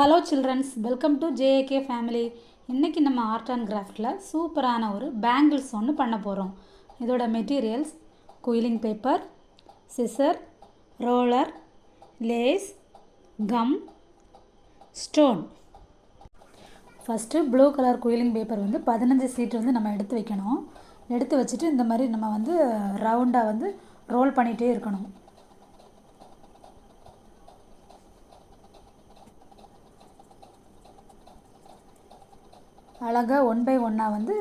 Hello childrens, welcome to JAK family. இன்றைக்கி நம்ம art and கிராஃப்டில் சூப்பரான ஒரு பேங்கிள்ஸ் ஒன்று பண்ண போகிறோம். இதோட materials quilling paper, scissor, roller, lace, gum, stone. First blue colour quilling paper 15 sheet நம்ம எடுத்து வைக்கணும். எடுத்து வச்சுட்டு இந்த மாதிரி நம்ம ரவுண்டாக ரோல் பண்ணிகிட்டே இருக்கணும். அழகாக 1 by 1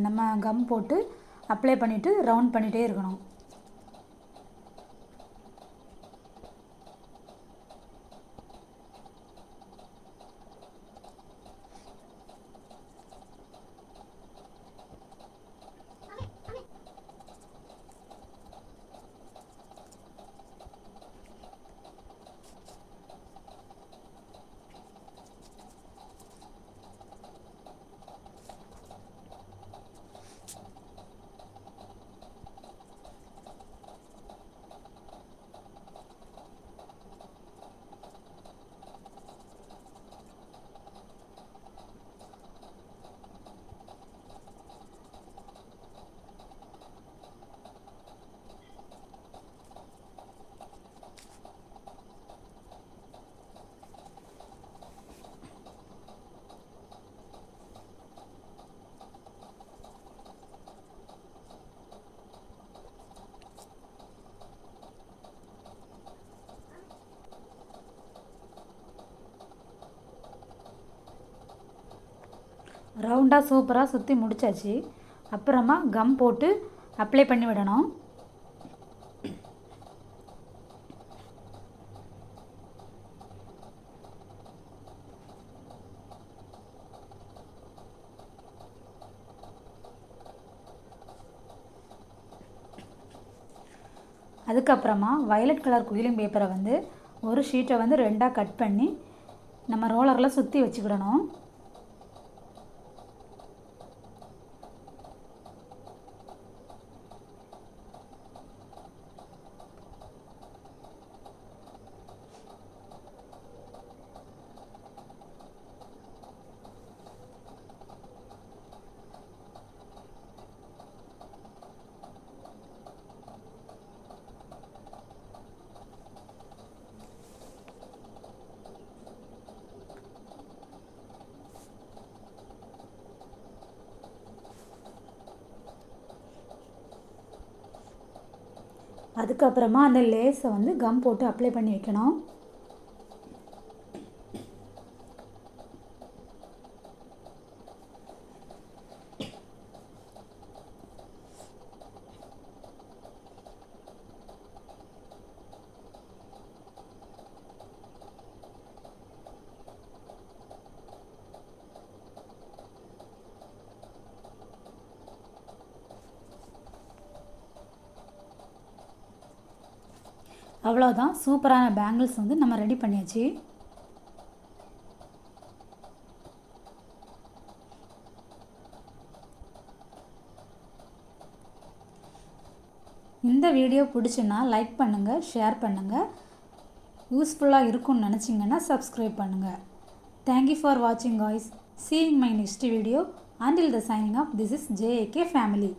நம்ம கம் போட்டு அப்ளை பண்ணிவிட்டு ரவுண்ட் பண்ணிகிட்டே இருக்கணும். ரவுண்டாக சூப்பராக சுற்றி முடிச்சாச்சு. அப்புறமா கம் போட்டு அப்ளை பண்ணி விடணும். அதுக்கப்புறமா வயலட் கலர் குயிலிங் பேப்பரை ஒரு ஷீட்டை 2ஆக கட் பண்ணி நம்ம ரோலரில் சுற்றி வச்சுக்கிடணும். அதுக்கப்புறமா அந்த லேஸை கம் போட்டு அப்ளை பண்ணி வைக்கணும். அவ்வளோதான், சூப்பரான பேங்கிள்ஸ் நம்ம ரெடி பண்ணியாச்சு. இந்த வீடியோ பிடிச்சுன்னா லைக் பண்ணுங்கள், ஷேர் பண்ணுங்கள். யூஸ்ஃபுல்லாக இருக்கும்னு நினச்சிங்கன்னா சப்ஸ்கிரைப் பண்ணுங்கள். தேங்க்யூ ஃபார் வாட்சிங் guys. See you in my next video. Until the signing off, this is JAK family.